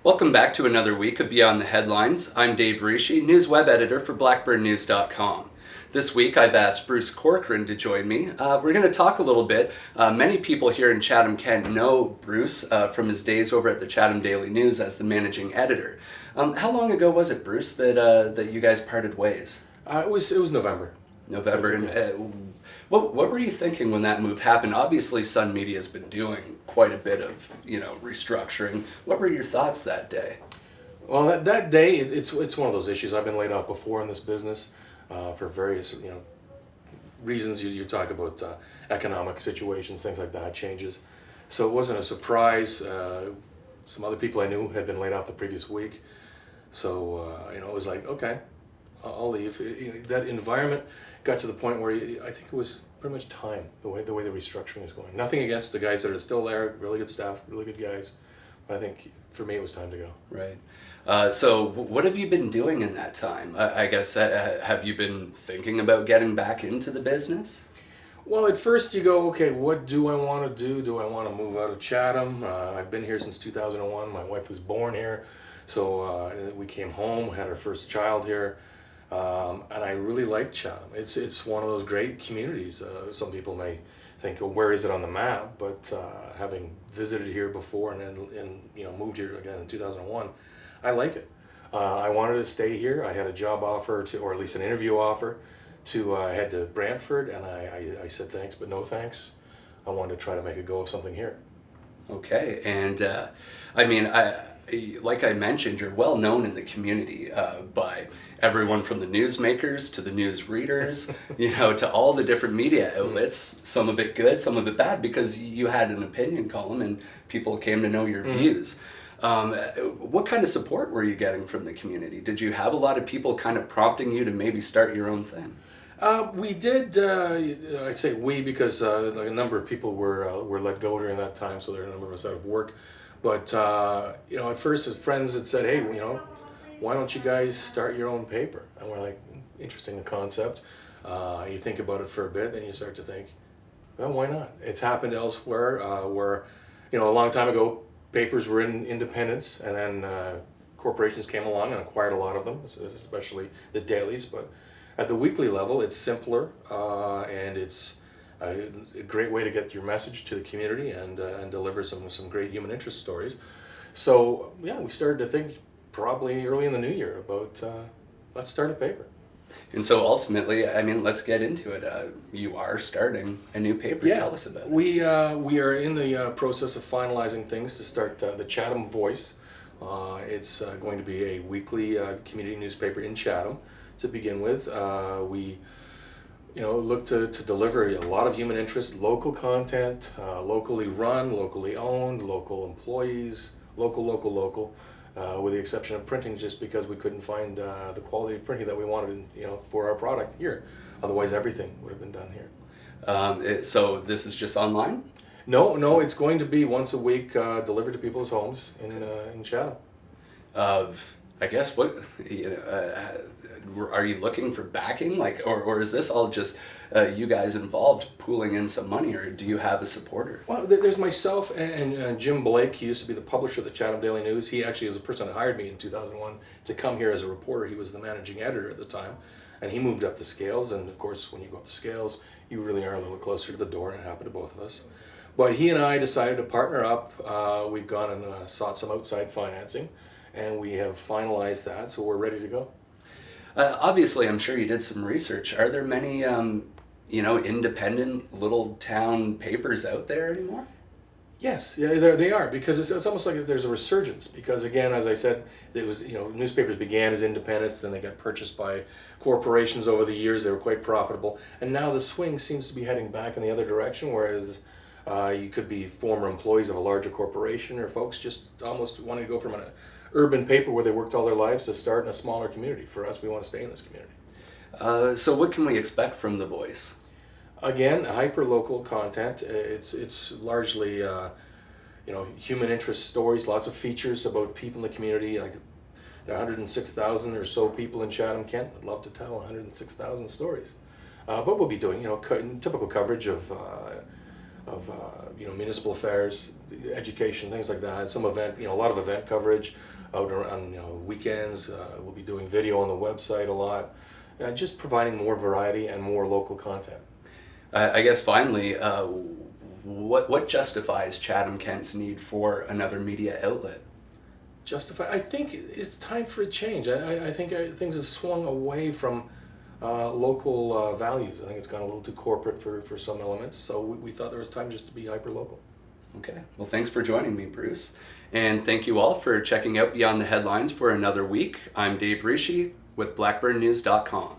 Welcome back to another week of Beyond the Headlines. I'm Dave Rishi, news web editor for blackbirdnews.com. This week I've asked Bruce Corcoran to join me. We're going to talk a little bit. Many people here in Chatham-Kent know Bruce from his days over at the Chatham Daily News as the managing editor. How long ago was it, Bruce, that you guys parted ways? It was November. November. And what were you thinking when that move happened? Obviously, Sun Media has been doing quite a bit of restructuring. What were your thoughts that day? Well, that day, it's one of those issues. I've been laid off before in this business for various reasons. You talk about economic situations, things like that, changes. So it wasn't a surprise. Some other people I knew had been laid off the previous week. So it was like, okay, I'll leave. That environment got to the point where I think it was pretty much time, the way the restructuring is going. Nothing against the guys that are still there, really good staff, really good guys. But I think for me it was time to go. Right. So what have you been doing in that time? I guess, have you been thinking about getting back into the business? Well, at first you go, okay, what do I want to do? Do I want to move out of Chatham? I've been here since 2001. My wife was born here. So we came home, had our first child here. And I really like Chatham. It's one of those great communities. Some people may think, oh, where is it on the map? But having visited here before and moved here again in 2001, I like it. I wanted to stay here. I had a job offer or at least an interview offer to head to Brantford, and I said thanks, but no thanks. I wanted to try to make a go of something here. Okay, and like I mentioned, you're well known in the community by everyone from the newsmakers to the news readers, to all the different media outlets, some of it good, some of it bad, because you had an opinion column and people came to know your views. What kind of support were you getting from the community? Did you have a lot of people kind of prompting you to maybe start your own thing? We did. I say we because a number of people were let go during that time, so there are a number of us out of work. But at first, his friends had said, "Hey, why don't you guys start your own paper?" And we're like, "Interesting, the concept." You think about it for a bit, then you start to think, "Well, why not?" It's happened elsewhere, where a long time ago, papers were in independence, and then corporations came along and acquired a lot of them, especially the dailies. But at the weekly level, it's simpler, and it's a great way to get your message to the community and deliver some great human interest stories. So yeah, we started to think probably early in the new year about let's start a paper. And so ultimately, let's get into it. You are starting a new paper. Yeah, tell us about it. We are in the process of finalizing things to start the Chatham Voice. It's going to be a weekly community newspaper in Chatham to begin with. We look to deliver a lot of human interest, local content, locally run, locally owned, local employees, local, with the exception of printing, just because we couldn't find the quality of printing that we wanted, for our product here. Otherwise, everything would have been done here. So this is just online? No, it's going to be once a week delivered to people's homes in Chatham. I guess are you looking for backing, or is this all just you guys involved pooling in some money, or do you have a supporter? Well, there's myself and Jim Blake. He used to be the publisher of the Chatham Daily News. He actually was the person that hired me in 2001 to come here as a reporter. He was the managing editor at the time, and he moved up the scales. And of course, when you go up the scales, you really are a little closer to the door, and it happened to both of us. But he and I decided to partner up. We've gone and sought some outside financing, and we have finalized that, so we're ready to go. Obviously, I'm sure you did some research. Are there many, independent little town papers out there anymore? Yes, yeah, they are, because it's almost like there's a resurgence. Because again, as I said, it was newspapers began as independents, then they got purchased by corporations over the years. They were quite profitable, and now the swing seems to be heading back in the other direction. Whereas you could be former employees of a larger corporation, or folks just almost wanting to go from an urban paper where they worked all their lives to start in a smaller community. For us, we want to stay in this community. So what can we expect from The Voice? Again, hyper-local content. It's largely human interest stories, lots of features about people in the community. Like there are 106,000 or so people in Chatham-Kent. I'd love to tell 106,000 stories. But we'll be doing, typical coverage of municipal affairs, education, things like that. Some event, a lot of event coverage out on weekends. We'll be doing video on the website a lot, just providing more variety and more local content. I guess finally, what justifies Chatham-Kent's need for another media outlet? I think it's time for a change. I think things have swung away from local values. I think it's gone a little too corporate for some elements. So we thought there was time just to be hyper local. Okay. Well, thanks for joining me, Bruce. And thank you all for checking out Beyond the Headlines for another week. I'm Dave Rishi with BlackburnNews.com.